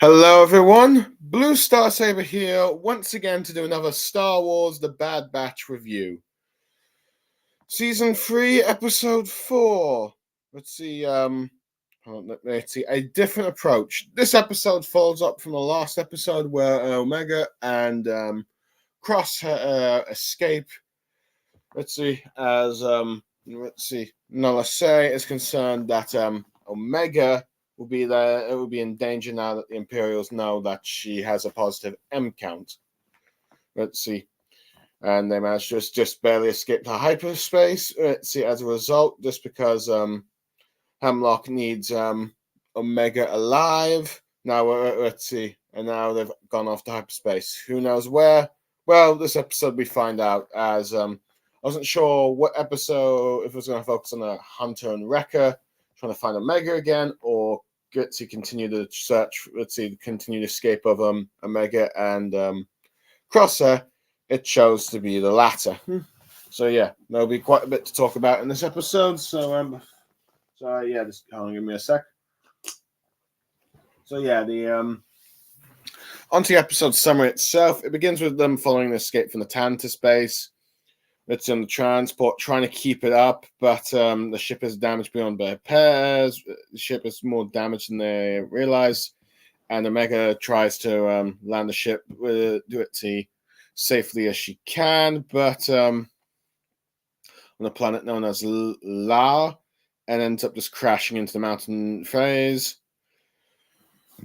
Hello, everyone. Blue Star Saber here once again to do another Star Wars The Bad Batch review. Season 3, Episode 4. Let's see, let's see, a different approach. This episode follows up from the last episode where Omega and Crosshair escape. Let's see, as Nala Se is concerned that Omega will be there. It will be in danger now that the Imperials know that she has a positive M count. Let's see, and they managed to just barely escape to hyperspace. Let's see, as a result, just because Hemlock needs Omega alive. Now let's see, and now they've gone off to hyperspace. Who knows where? Well, this episode we find out as I wasn't sure what episode, if it was going to focus on a Hunter and Wrecker trying to find Omega again, or get to continue the search, continue the escape of Omega and Crosshair. It chose to be the latter. So yeah, there'll be quite a bit to talk about in this episode. So yeah, just give me a sec. So yeah, the onto the episode summary itself. It begins with them following the escape from the Tantus base. It's in the transport, trying to keep it up, but the ship is damaged beyond repairs. The ship is more damaged than they realize, and Omega tries to land the ship, do it safely as she can, but on a planet known as La, and ends up just crashing into the mountain phase.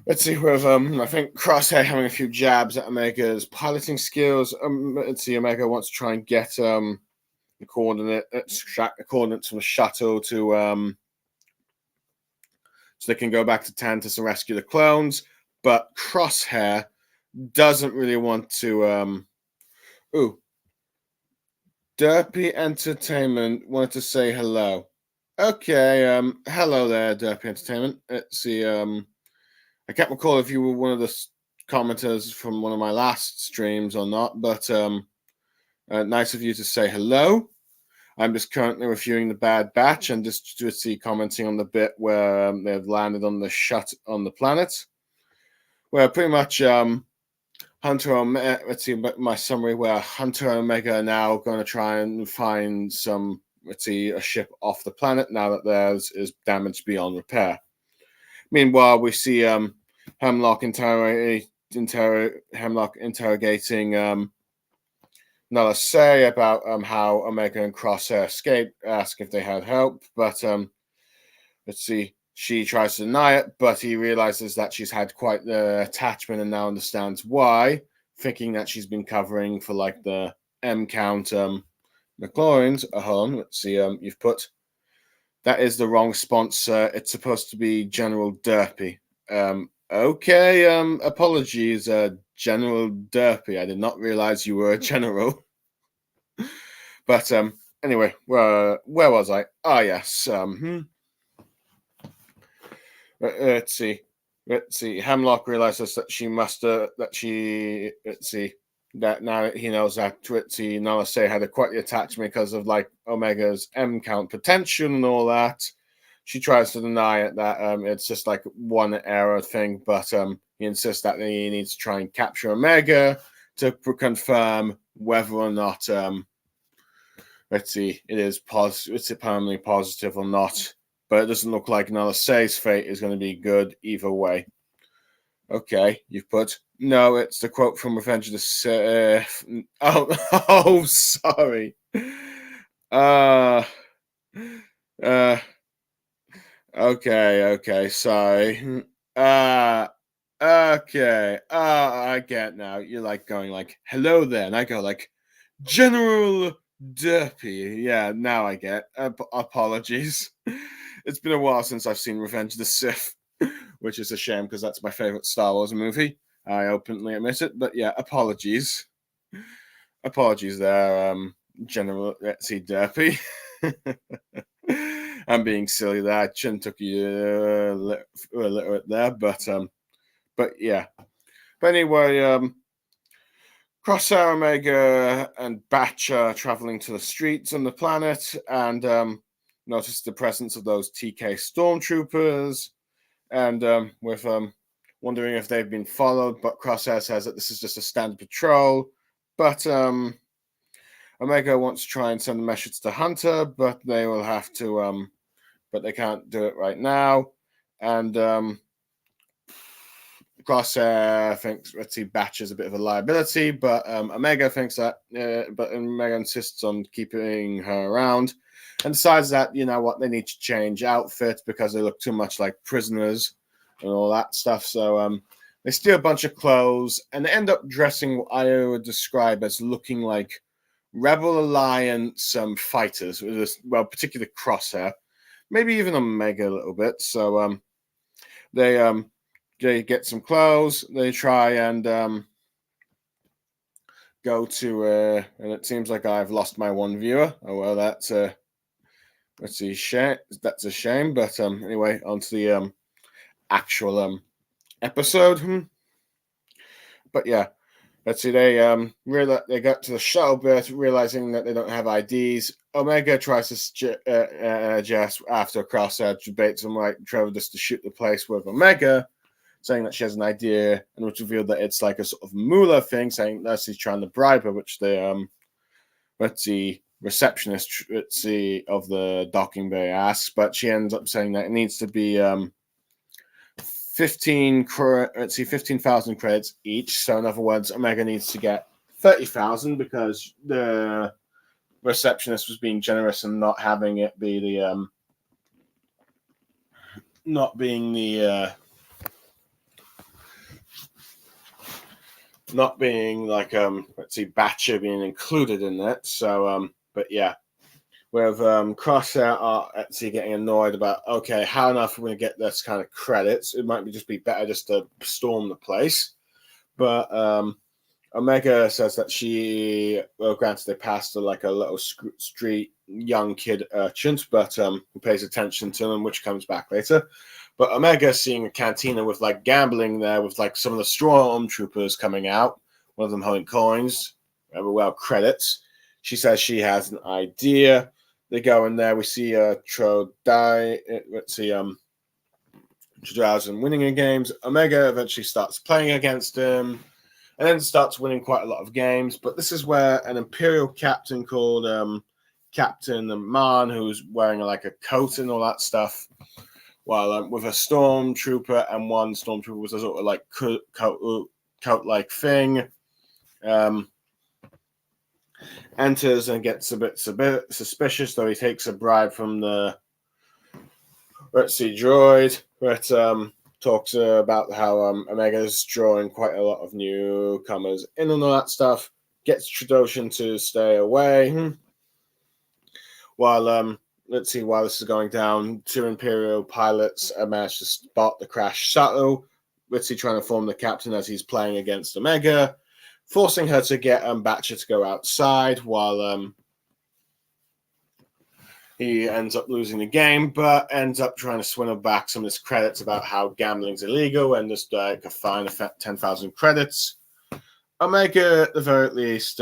Let's see, with I think Crosshair having a few jabs at Omega's piloting skills. Let's see, Omega wants to try and get the coordinates from the shuttle to so they can go back to Tantus and rescue the clones. But Crosshair doesn't really want to. Derpy Entertainment wanted to say hello. Okay, hello there, Derpy Entertainment. Let's see, I can't recall if you were one of the commenters from one of my last streams or not, but nice of you to say hello. I'm just currently reviewing The Bad Batch and just commenting on the bit where they've landed on the planet, where pretty much Hunter Omega. Let's see my summary, where Hunter and Omega are now going to try and find a ship off the planet now that theirs is damaged beyond repair. Meanwhile, we see Hemlock interrogating Nala Se about how Omega and Crosshair escaped, ask if they had help, but she tries to deny it, but he realizes that she's had quite the attachment and now understands why, thinking that she's been covering for like the M count McLaurins. Hold on, let's see, you've put that is the wrong sponsor. It's supposed to be General Derpy. Okay, apologies, General Derpy. I did not realize you were a general. But anyway, where was I? Ah, yes. Let's see. Hemlock realizes that that now he knows that Nala Se had quite the attachment because of like Omega's M count potential and all that. She tries to deny it, that it's just like one error thing, but he insists that he needs to try and capture Omega to confirm whether or not it is permanently positive or not. But it doesn't look like Nala Se's fate is going to be good either way. Okay, you've put no. It's the quote from Revenge of the Sith. Oh, sorry. Okay, sorry. Okay. I get now. You're like going like, hello there. And I go like, General Derpy. Yeah, now I get. Apologies. It's been a while since I've seen Revenge of the Sith, which is a shame because that's my favorite Star Wars movie. I openly admit it. But yeah, apologies. Apologies there, General Derpy. I'm being silly there. I shouldn't took you a little bit there, but yeah. But anyway, Crosshair, Omega, and Batch are traveling to the streets on the planet and notice the presence of those TK stormtroopers, and with wondering if they've been followed, but Crosshair says that this is just a standard patrol. But Omega wants to try and send a message to Hunter, but they will have to, but they can't do it right now. And Crosshair thinks, Batch is a bit of a liability, but Omega thinks that, but Omega insists on keeping her around and decides that, you know what, they need to change outfits because they look too much like prisoners and all that stuff. So they steal a bunch of clothes and they end up dressing what I would describe as looking like Rebel Alliance fighters, with this, well, particularly Crosshair, maybe even Omega a little bit. So they get some clothes. They try and go to, and it seems like I've lost my one viewer. Oh well, that's let's see, that's a shame. But anyway, on to the actual episode. But yeah, let's see. They they got to the shuttle berth, realizing that they don't have IDs. Omega tries to suggest after Crosshair debates him, like Trevor, just to shoot the place with Omega, saying that she has an idea, and it's revealed that it's like a sort of moolah thing, saying that she's trying to bribe her, which the receptionist of the docking bay asks, but she ends up saying that it needs to be 15,000 credits each. So in other words, Omega needs to get 30,000 because the receptionist was being generous and not having it be the not being like Batcher being included in that. So but yeah, with Crosshair are actually getting annoyed about, okay, how enough are we going to get this kind of credits? It might just be better just to storm the place. But Omega says that she, well, granted they passed her like a little street young kid urchin, but who pays attention to them, which comes back later. But Omega seeing a cantina with like gambling there, with like some of the stormtroopers coming out, one of them holding coins, well, credits. She says she has an idea. They go in there. We see Trodai. Let's see, Trodausen winning in games. Omega eventually starts playing against him, and then starts winning quite a lot of games. But this is where an Imperial captain called Captain Man, who's wearing like a coat and all that stuff, while with a stormtrooper, and one stormtrooper was a sort of like coat-like thing, enters and gets a bit suspicious, though he takes a bribe from the droid, but talks about how Omega's drawing quite a lot of newcomers in and all that stuff, gets Trandoshan to stay away. While while this is going down, 2 Imperial pilots manage to spot the crash shuttle. Ritzy trying to inform the captain as he's playing against Omega, forcing her to get Batcher to go outside, while he ends up losing the game, but ends up trying to swindle back some of his credits about how gambling's illegal and just like a fine of 10,000 credits. Omega, at the very least,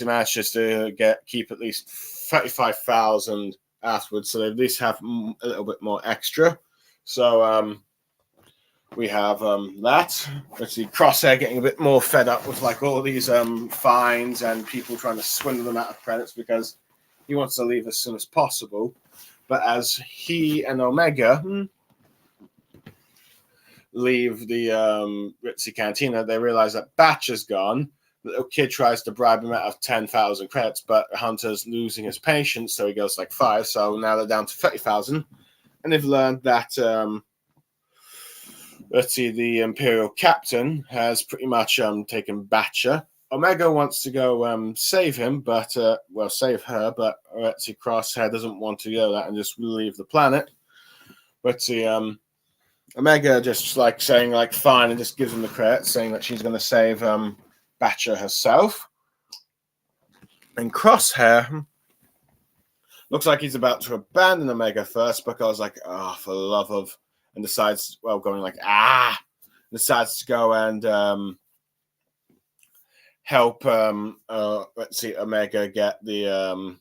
manages to keep at least 35,000 afterwards, so they at least have a little bit more extra. So we have that. Let's see, Crosshair getting a bit more fed up with like all these fines and people trying to swindle them out of credits because he wants to leave as soon as possible. But as he and Omega leave the Ritzy Cantina, they realize that Batch is gone. The little kid tries to bribe him out of 10,000 credits, but Hunter's losing his patience, so he goes like 5. So now they're down to 30,000. And they've learned that, the Imperial captain has pretty much taken Batcher. Omega wants to go save him, but save her, but Crosshair doesn't want to go that and just leave the planet. But Omega just like saying like fine and just gives him the credit, saying that she's going to save Batcher herself. And Crosshair looks like he's about to abandon Omega first because like, for the love of, and decides, decides to go and help Omega get the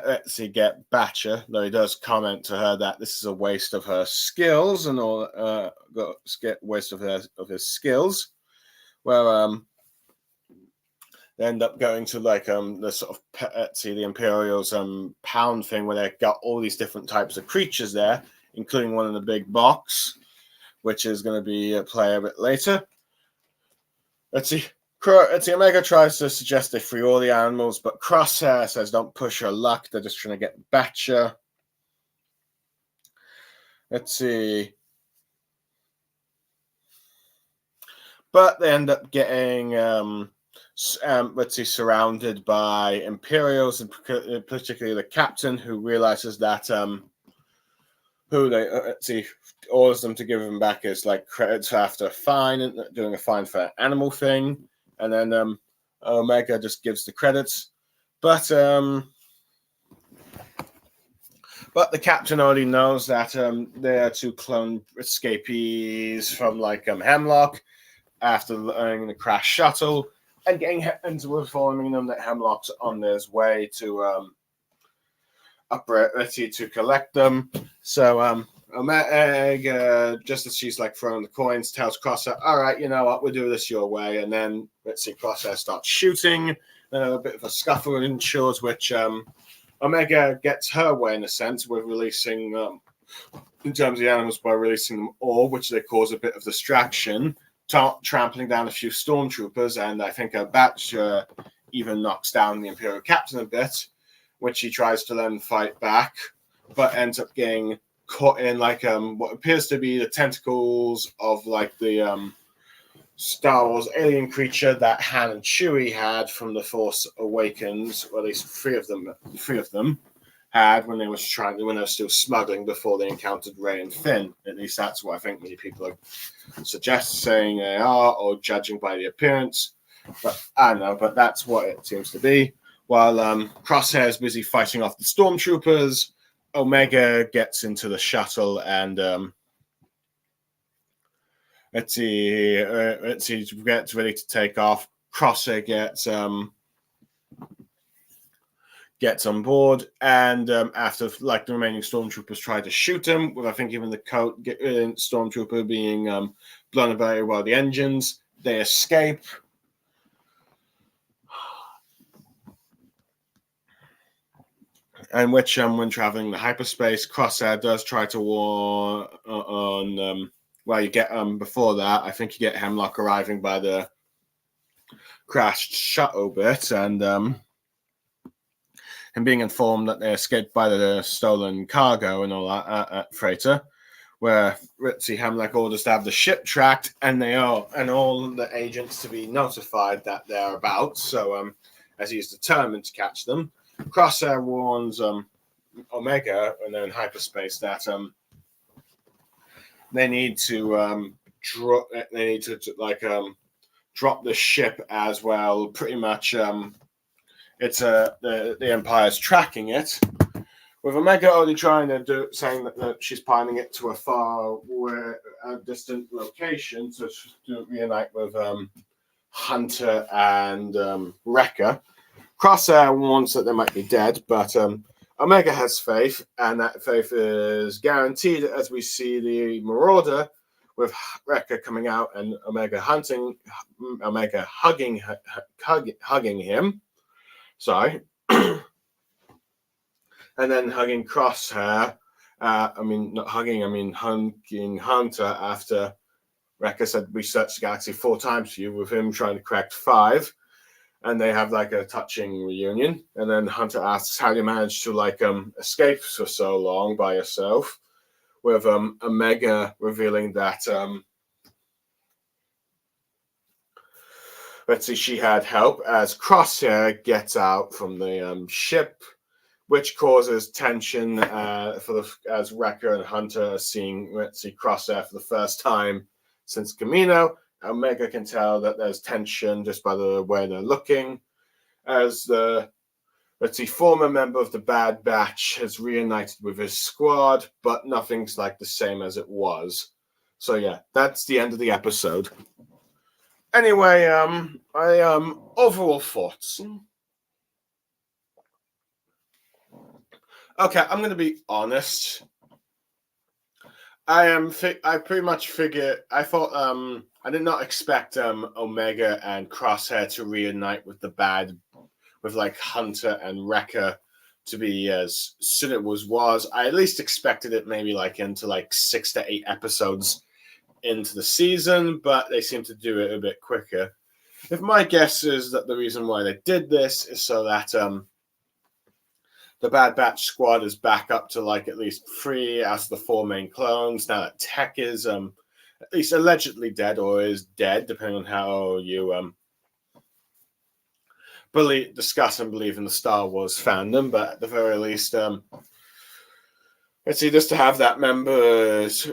let's see, get Batcher, though he does comment to her that this is a waste of her skills and all, waste of his skills. Where they end up going to like the sort of let's see, the Imperial's pound thing, where they got all these different types of creatures there, including one in the big box, which is going to be a play a bit later. Let's see. Omega tries to suggest they free all the animals, but Crosshair says don't push her luck. They're just trying to get Batcher. Let's see. But they end up getting, surrounded by Imperials, and particularly the captain, who realizes that orders them to give them back as like credits after a fine, and doing a fine for animal thing. And then Omega just gives the credits. But the captain already knows that they are two clone escapees from like Hemlock after learning the crash shuttle and getting into informing them that Hemlock's on his way to to collect them. So Omega, just as she's like throwing the coins, tells Crosshair, all right, you know what, we'll do this your way. And then Crosshair starts shooting. A bit of a scuffle ensures, which Omega gets her way in a sense with releasing, in terms of the animals, by releasing them all, which they cause a bit of distraction, trampling down a few stormtroopers, and I think a batch even knocks down the Imperial captain a bit, which he tries to then fight back, but ends up getting caught in like what appears to be the tentacles of like the Star Wars alien creature that Han and Chewie had from The Force Awakens, or at least three of them had when they were still smuggling before they encountered Rey and Finn. At least that's what I think many people are saying they are, or judging by the appearance. But I don't know, but that's what it seems to be. While Crosshair is busy fighting off the stormtroopers, Omega gets into the shuttle and gets ready to take off. Crosshair gets on board, and after like the remaining stormtroopers try to shoot him, with I think even the stormtrooper being blown away by the engines, they escape. And which, when traveling the hyperspace, Crosshair does try to warn on. You get before that, I think you get Hemlock arriving by the crashed shuttle bit, and him being informed that they escaped by the stolen cargo and all that freighter, where Hemlock orders to have the ship tracked, and all the agents to be notified that they're about. So, as he's determined to catch them, Crosshair warns Omega, and they're in hyperspace, that they need to drop the ship as well. Pretty much, it's the Empire's tracking it, with Omega only trying to saying that she's piloting it to a distant location to reunite with Hunter and Wrecker. Crosshair warns that they might be dead, but Omega has faith, and that faith is guaranteed as we see the Marauder with Wrecker coming out and Omega hugging him. Sorry. And then hugging Crosshair. Not hugging, hugging Hunter after Wrecker said, we searched the galaxy 4 times for you, with him trying to correct 5. And they have like a touching reunion. And then Hunter asks, how do you manage to escape for so long by yourself? With Omega revealing that she had help, as Crosshair gets out from the ship, which causes tension as Wrecker and Hunter are seeing Crosshair for the first time since Kamino. Omega can tell that there's tension just by the way they're looking, as the former member of the Bad Batch has reunited with his squad, but nothing's like the same as it was. So yeah, that's the end of the episode. Anyway, overall thoughts. Okay, I'm gonna be honest. I pretty much figured. I thought. I did not expect Omega and Crosshair to reunite with the bad, with like Hunter and Wrecker to be as soon it was. I at least expected it maybe like into like 6 to 8 episodes into the season, but they seem to do it a bit quicker. If my guess is that the reason why they did this is so that the Bad Batch squad is back up to like at least 3 out of the 4 main clones now that Tech is at least allegedly dead or is dead, depending on how you discuss and believe in the Star Wars fandom. But at the very least, let's see, just to have that members,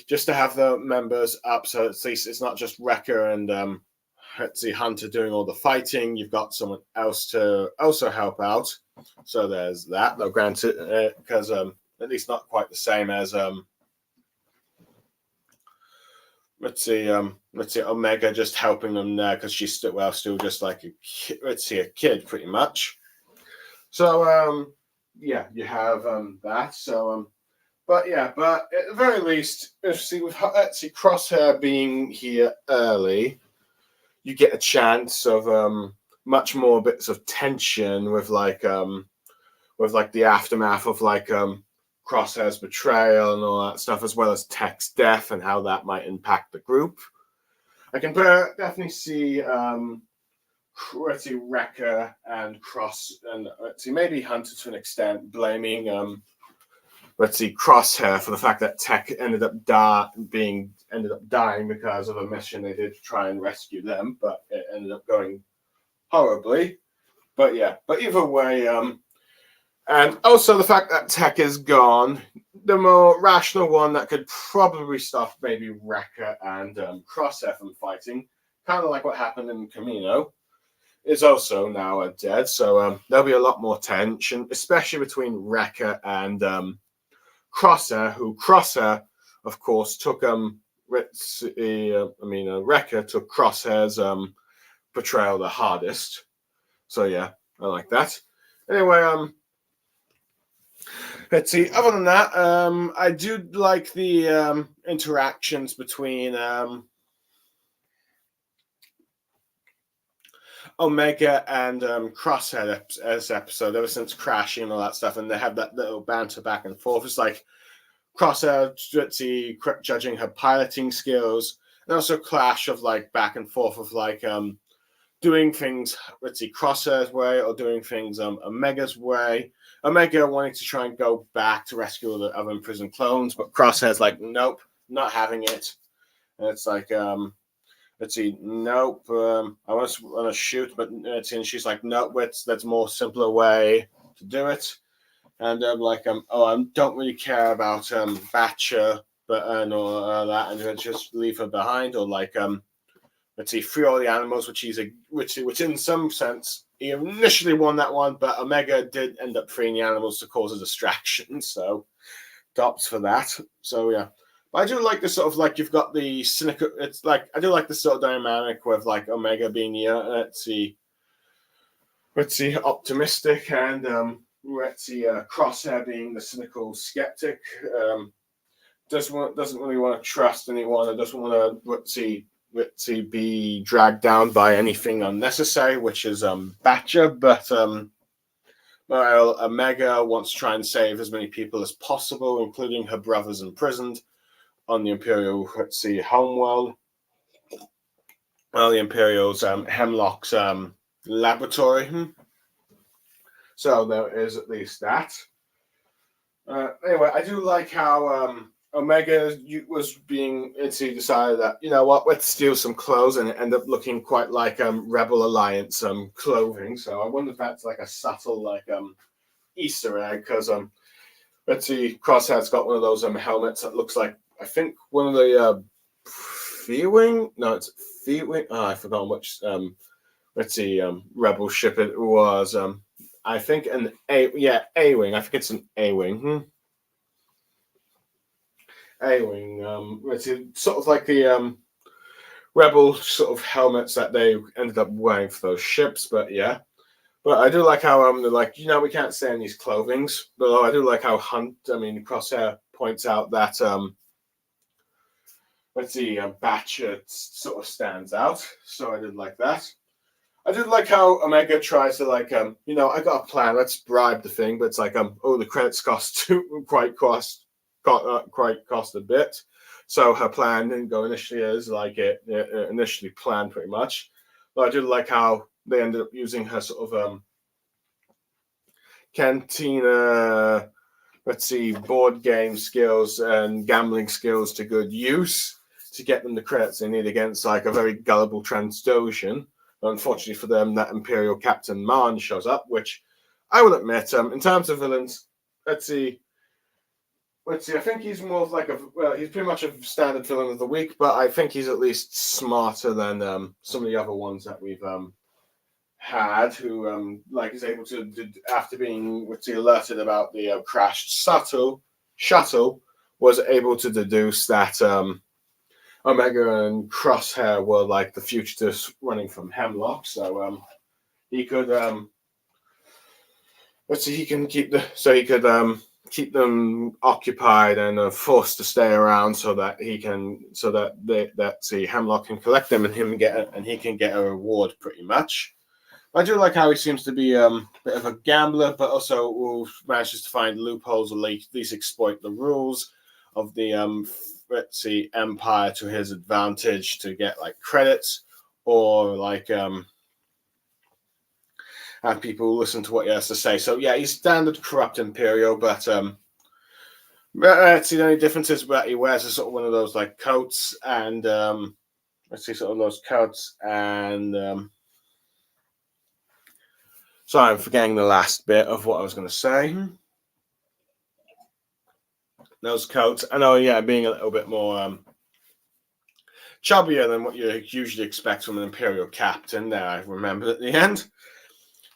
just to have the members up, so at least it's not just Wrecker and let's see, Hunter doing all the fighting. You've got someone else to also help out. So there's that. Though granted, because at least not quite the same as let's see, Omega just helping them there because she's still just like a kid pretty much. So yeah, you have that. So but at the very least, let's see Crosshair being here early, you get a chance of much more bits of tension with the aftermath of Crosshair's betrayal and all that stuff, as well as Tech's death and how that might impact the group. I can definitely see Wrecker and maybe Hunter to an extent blaming Crosshair for the fact that Tech ended up dying because of a mission they did to try and rescue them, but it ended up going horribly. But either way, and also the fact that Tech is gone, the more rational one that could probably stop maybe Wrecker and Crosshair from fighting, kind of like what happened in Kamino, is also now dead. So there'll be a lot more tension, especially between Wrecker and Crosshair, who Crosshair, of course, took Wrecker took Crosshair's betrayal the hardest. So yeah, I like that. Anyway, let's see. Other than that, I do like the interactions between Omega and Crosshair as episode ever since crashing and all that stuff, and they have that little banter back and forth. It's like Crosshair judging her piloting skills, and also a clash of like back and forth of like doing things Crosshair's way or doing things Omega's way. Omega wanting to try and go back to rescue the other imprisoned clones, but Crosshair's like, nope, not having it. And it's like, nope, I want to shoot, but and she's like, nope, that's a more simpler way to do it. And I don't really care about Batcher, but or that, and just leave her behind, or like free all the animals, which in some sense he initially won that one, but Omega did end up freeing the animals to cause a distraction, so dops for that. So yeah. But I do like the sort of like you've got the cynical. It's like I do like the sort of dynamic with like Omega being optimistic and Crosshair being the cynical skeptic. Doesn't really want to trust anyone. And doesn't want to be dragged down by anything unnecessary, which is Batcher. But while Omega wants to try and save as many people as possible, including her brothers imprisoned on the Imperial homeworld. Well, the Imperial's Hemlock's laboratory. So there is at least that. Anyway, I do like how Omega was decided that, you know what, let's steal some clothes, and it ended up looking quite like Rebel Alliance clothing. So I wonder if that's like a subtle like Easter egg, because Crosshair's got one of those helmets that looks like, I think, one of the Fear-Wing. No, it's Fear-Wing. Oh, I forgot which Rebel ship it was. I think A-Wing. I think it's an A-Wing. A-Wing. It's sort of like the Rebel sort of helmets that they ended up wearing for those ships, but yeah. But I do like how they're like, we can't stay in these clothings. But I do like how Crosshair points out that let's see, Batcher sort of stands out. So I did like that. I did like how Omega tries to I got a plan. Let's bribe the thing, but it's like the credits cost quite cost a bit. So her plan didn't go initially as like it initially planned, pretty much. But I did like how they ended up using her sort of cantina, let's see, board game skills and gambling skills to good use to get them the credits they need against like a very gullible Trandoshan. Unfortunately for them, that Imperial Captain Marn shows up, which I will admit, in terms of villains, let's see. I think he's more of like he's pretty much a standard villain of the week, but I think he's at least smarter than some of the other ones that we've had, who is able to, after being alerted about the crashed shuttle, was able to deduce that Omega and Crosshair were like the fugitives running from Hemlock, so he could keep them occupied and forced to stay around so that Hemlock can collect them and he can get a reward, pretty much. I do like how he seems to be a bit of a gambler, but also manages to find loopholes or at least exploit the rules of the Empire to his advantage to get like credits or like have people listen to what he has to say. So yeah, he's standard corrupt Imperial, but the only difference is that he wears a sort of one of those like coats and sorry, I'm forgetting the last bit of what I was going to say. Those coats, being a little bit more chubbier than what you usually expect from an Imperial captain. There, I remembered at the end.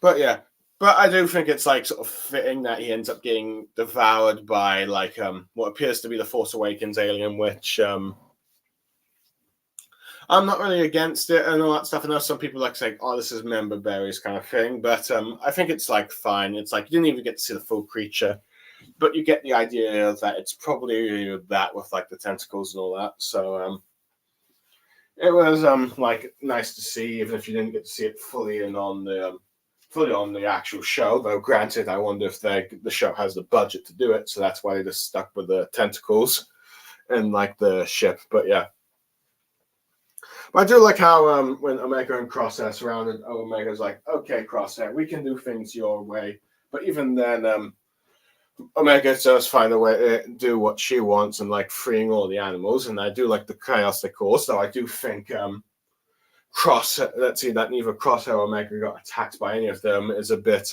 But yeah, I do think it's like sort of fitting that he ends up getting devoured by like what appears to be the Force Awakens alien, which I'm not really against it and all that stuff. I know some people like saying, "Oh, this is member berries" kind of thing, but I think it's like fine. It's like you didn't even get to see the full creature, but you get the idea that it's probably that with like the tentacles and all that. So it was like nice to see, even if you didn't get to see it fully on the actual show. Though granted, I wonder if the show has the budget to do it, so that's why they just stuck with the tentacles and like the ship. But yeah. But I do like how when Omega and Crosshair surrounded, Omega's like, "Okay, Crosshair, we can do things your way." But even then, Omega does find a way to do what she wants and like freeing all the animals. And I do like the chaos they cause. So I do think that neither Crosshair or Omega got attacked by any of them is a bit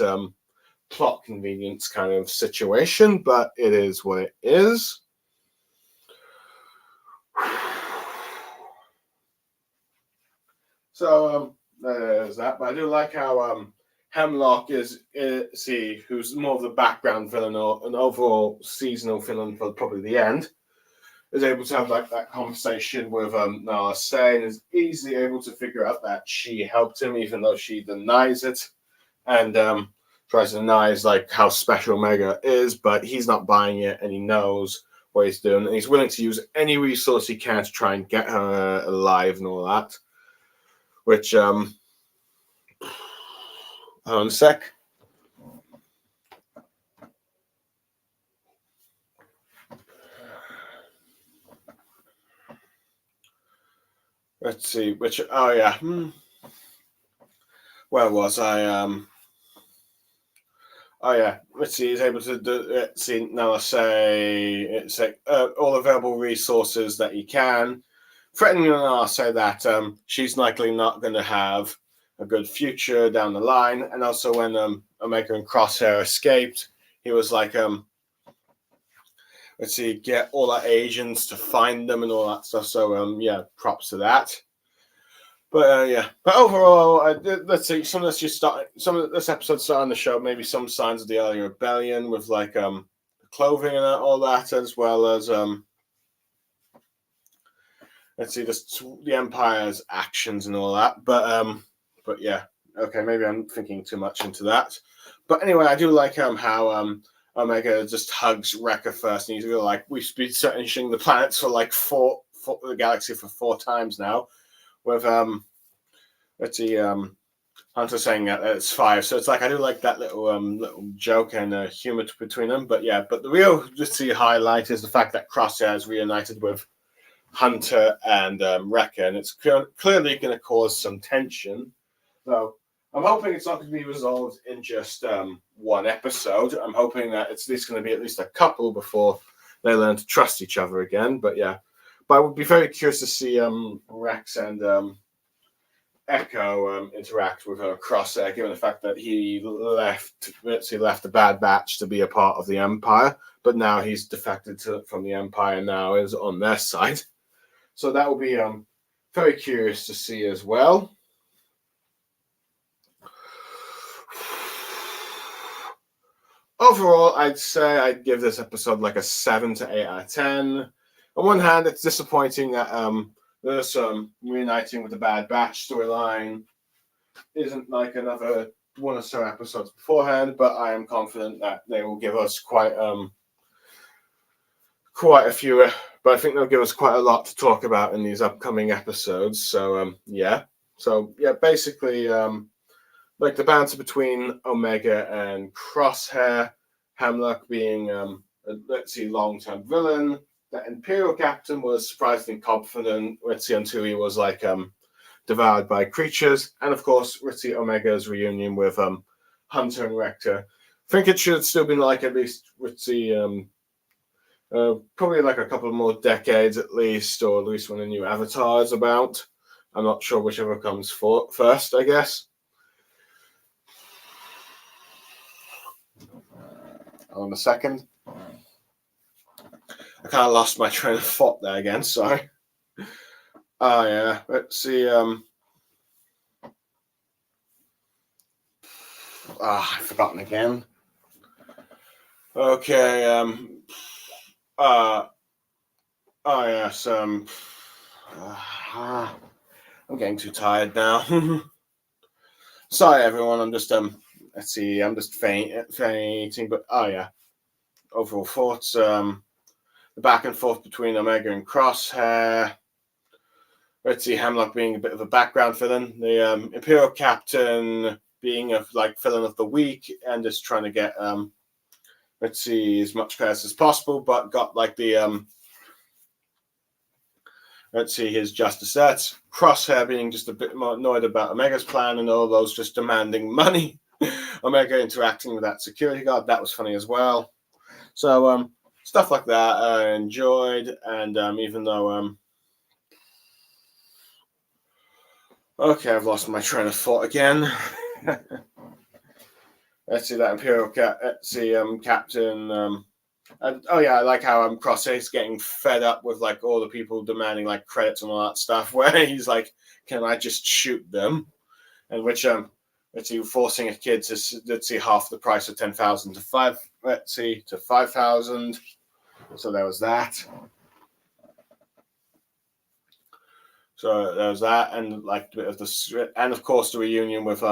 plot convenience kind of situation, but it is what it is. So there's that. But I do like how Hemlock is who's more of the background villain or an overall seasonal villain for probably the end, is able to have like that conversation with Nala Se and is easily able to figure out that she helped him, even though she denies it and tries to deny like how special Omega is, but he's not buying it and he knows what he's doing and he's willing to use any resource he can to try and get her alive and all that. Which hold on a sec. Let's see. Where was I? Let's see. He's able to do. See now. I say it's like all available resources that he can. Threatening Nala Se that she's likely not going to have a good future down the line, and also when Omega and Crosshair escaped, he was like, let's see, get all our agents to find them and all that stuff. So props to that. But but overall, let's see. Some of this episode starting the show, maybe some signs of the early rebellion with like clothing and all that, as well as let's see, the Empire's actions and all that. But yeah, Okay, maybe I'm thinking too much into that. But anyway, I do like how Omega just hugs Wrecker first, and he's really like, we've been searching the planets for like the galaxy for 4 times now, with let's see, Hunter saying that it's 5. So it's like, I do like that little joke and humor between them. But yeah, but the real just see highlight is the fact that Crosshair is reunited with Hunter and Wrecker, and it's clearly going to cause some tension. So I'm hoping it's not going to be resolved in just one episode. I'm hoping that it's at least going to be at least a couple before they learn to trust each other again. But yeah, but I would be very curious to see Rex and Echo interact with Crosshair, given the fact that he left the Bad Batch to be a part of the Empire, but now he's defected from the Empire and now is on their side. So that will be very curious to see as well. Overall, I'd say I'd give this episode like a 7 to 8 out of 10. On one hand, it's disappointing that there's some reuniting with the Bad Batch storyline isn't like another one or so episodes beforehand, but I am confident that they will give us quite a few. But I think they'll give us quite a lot to talk about in these upcoming episodes. So basically, like the banter between Omega and Crosshair, Hemlock being long-term villain. The Imperial captain was surprisingly confident, until he was like devoured by creatures, and of course, Omega's reunion with Hunter and Wrecker. I think it should still be like at least probably like a couple more decades at least, or at least when a new Avatar is about. I'm not sure whichever comes first, I guess. On a second. I kind of lost my train of thought there again, sorry. Oh, yeah. Let's see. I've forgotten again. Okay. Yes. I'm getting too tired now. Sorry, everyone. I'm just let's see. I'm just fainting. But yeah. Overall thoughts. The back and forth between Omega and Crosshair. Let's see, Hemlock being a bit of a background villain. The Imperial captain being a villain of the week and just trying to get as much credit as possible, but got like the his justice sets. Crosshair being just a bit more annoyed about Omega's plan and all those just demanding money. Omega interacting with that security guard, that was funny as well. So stuff like that I enjoyed, and even though okay, I've lost my train of thought again. Let's see that Imperial captain. I like how Crosshair's getting fed up with like all the people demanding like credits and all that stuff. Where he's like, "Can I just shoot them?" And which forcing a kid to half the price of 10,000 to 5,000. So there was that. So there was that, and like a bit of the, and of course the reunion with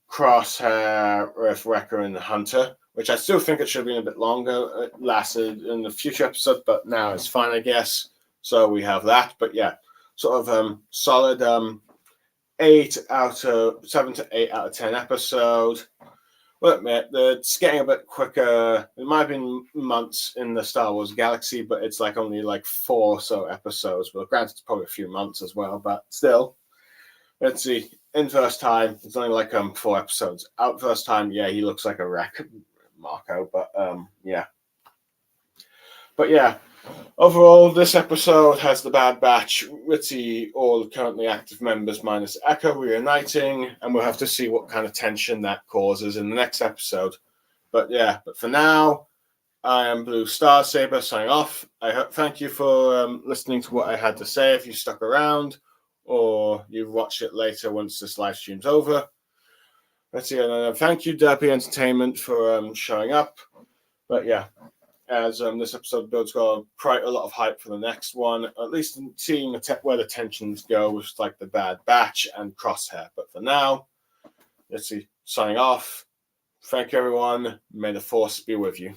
Crosshair, Wrecker, and Hunter, which I still think it should have been a bit longer. It lasted in the future episode, but now it's fine, I guess. So we have that. But yeah, sort of solid 7 to 8 out of 10 episode. Well, admit that it's getting a bit quicker. It might have been months in the Star Wars galaxy, but it's like only like 4 or so episodes. Well, granted, it's probably a few months as well, but still. Let's see. In first time, it's only like 4 episodes. Out first time, yeah, he looks like a wreck, Marco. But yeah. But yeah, overall, this episode has the Bad Batch, Ritzy, all the currently active members minus Echo reuniting, and we'll have to see what kind of tension that causes in the next episode. But yeah, but for now, I am Blue Star Saber signing off. Thank you for listening to what I had to say. If you stuck around, or you've watched it later once this live stream's over. Let's see. And thank you, Derpy Entertainment, for showing up. But yeah. As this episode builds quite a lot of hype for the next one, at least in seeing where the tensions go with like the Bad Batch and Crosshair. But for now, let's see, signing off. Thank you, everyone. May the force be with you.